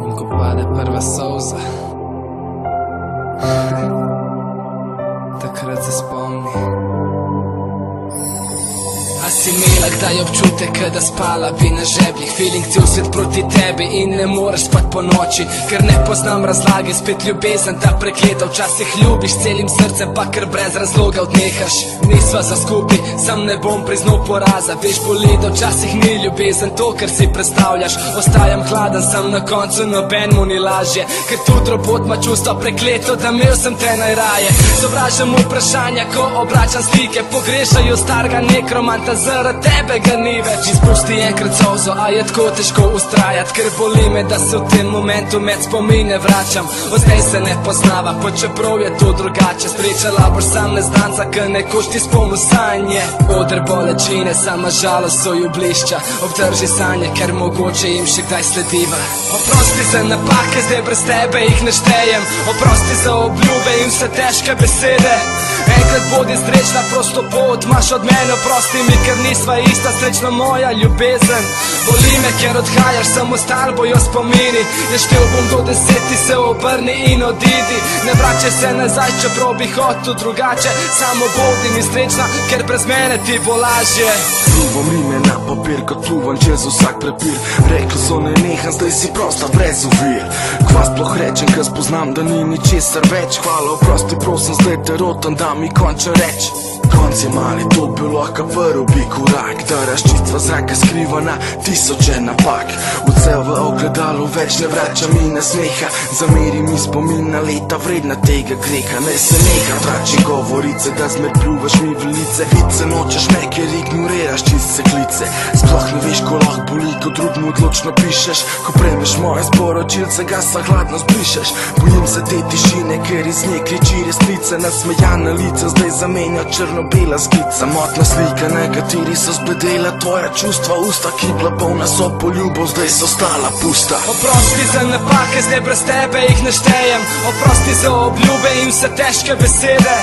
In ko pade prva solza, takrat se spomni. A si imela kdaj občutek, da spala bi na žebljih? Feeling cel svet proti tebi in ne moreš spat po noči, ker ne poznam razlage, spet ljubezen ta prekleta. Včasih ljubiš celim srcem, pa ker brez razloga odnehaš. Nisva za skupaj, sam ne bom priznal poraza. Veš, boli, da včasih ni ljubezen to, kar si predstavljaš. Ostajam hladen, sam na koncu nobenmu ni lažje, ker tudi robot ima čustva prekleto, da imel sem te najraje. Sovražam vprašanja, ko obračam slike, pogrešajo starega nekromanta, zaradi tebe ga ni več. Izpusti enkrat solzo, a je tako težko ustrajati, ker boli me, da se v tem momentu med spomine vračam. Od zdaj se ne poznava, pa čeprav je to drugače. Srečala boš sam neznanca, ker nekoč ti spomnil sanje. Oder bolečine, sama žalost so ju blišča. Obdrži sanje, ker mogoče jim še kdaj slediva. Oprosti za napake, zdaj brez tebe jih ne štejem. Oprosti za obljube in vse težke besede. Enkrat bodi srečna, prosto pot imaš od mene. Oprosti mi, ker nisva ista, srečna moja ljubezen. Boli me, ker odhajaš, samo stal bojo spomini. Ne štel bom do 10, ti se obrni in odidi. Ne vračaj se nazaj, čeprav bi hotel drugače. Samo bodi mi srečna, ker brez mene ti bo lažje. Pluvam rime na papir, kot pluvam čez vsak prepir. Rekli so ne neham, zdaj si prosta brez ovir. Kva sploh rečem, ker spoznam, da ni ničesar več. Hvala, oprosti, prosim, zdaj te rotam, da mi končam reč. Konc je mali, to bi lahko prvi bi korak, da razčistva zraka skriva na tisoče napak. Vse v ogledalu več ne vrača mi na smeha, zameri mi spomin na leta vredna tega greha. Ne se neha trači govorice, da zmer pljuvaš mi v lice. Vice nočeš me, ker ignoriraš čiste klice. Sploh ne veš, ko lahko boli, ko drugmu odločno pišeš. Ko premeš moje sporočilce, ga sa hladno zbrišeš. Bojim se te tišine, ker iz nje kriči resnice. Nasmejana lica zdaj zamenja črno-bela skica. Motna slika, na kateri so zbledela tvoja čustva. Usta, ki bila polna so poljubov, zdaj so stala pusta. Oprosti za napake, zdaj brez tebe jih ne štejem. Oprosti za obljube in vse težke besede.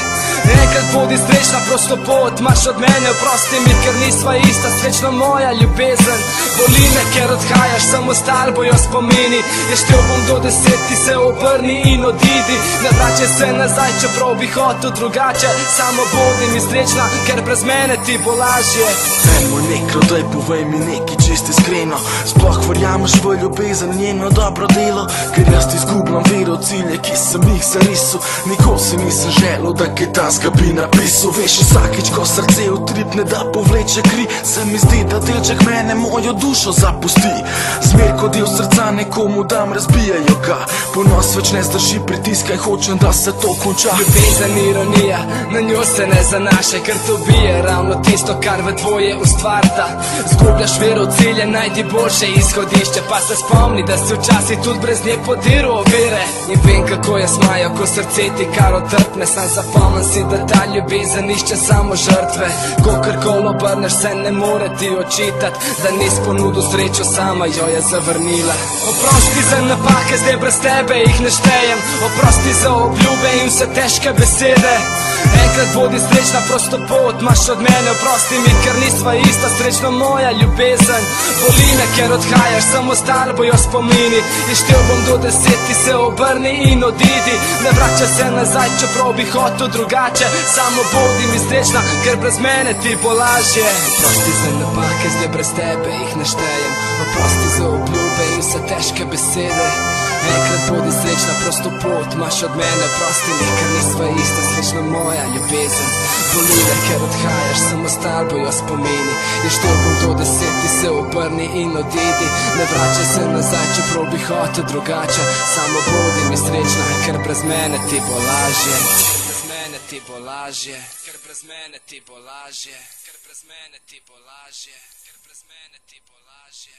Enkrat bodi srečna, prosto pot imaš od mene. Oprosti mi, ker nisva ista, srečna moja ljubezen. Boli me, ker odhajaš, samo stal bojo spomini. Je štel bom do 10, ti se obrni in odidi. Ne vračaj se nazaj, čeprav bi hotel drugače. Samo bodi mi srečna, ker brez mene ti bo lažje. En moj nekro, daj povej mi nekaj čisto iskreno. Sploh verjameš v ljubezen, njeno dobro delo? Ker jaz izgubljam vero v cilje, ki sem jih zarisal. Nikoli si nisem želel, da kaj tazga bi napisal. Veš, vsakič, ko srce utripne, da povleče kri, se mi zdi, da delček mene mojo dušo zapusti. Zmer, ko del srca nekomu dam, razbijajo ga. Ponos več ne zdrži pritiska in hočem, da se to konča. Ljubezen, ironija, na njo se ne zanašaj, ker to bije ravno tisto, kar v tvoje ustvarta. Zgubljaš vero v cilje, najdi boljše izhodišče, pa se spomni, da si včasih tudi brez nje podiral ovire. In vem, kako je smajo, ko srce ti kar otrpne. Sam zapomnim si, da ta ljubezen išče samo žrtve. Kokarkoli obrneš, se ne more ti očitat, da nisi ponudil srečo, sama jo je zavrnila. Oprosti za napake, zdaj brez tebe jih ne štejem. Oprosti za obljube in vse težke besede. Enkrat bodi srečna, prosto pot imaš od mene. Oprosti mi, ker nisva ista, srečna moja ljubezen. Boli me, ker odhajaš, samo stal bojo spomini. In štel bom do 10, ti se obrni in odidi. Ne vračaj se nazaj, čeprav bi hotel drugače. Samo bodi mi srečna, ker brez mene ti bo lažje. Oprosti za napake, zdaj brez tebe jih ne štejem. Oprosti za obljube in vse težke besede. Enkrat bodi srečna, prosto pot imaš od mene. Oprosti mi, ker nisva ista, srečna moja ljubezen. Boli me, ker odhajaš, samo stal bojo spomini. In štel bom do 10, ti se obrni in odidi. Ne vračaj se nazaj, čeprav bi hotel drugače. Samo bodi mi srečna, ker brez mene ti bo lažje. Brez mene ti bo lažje, ker brez mene ti bo lažje, ker brez mene ti bo lažje, ker brez mene ti bo lažje.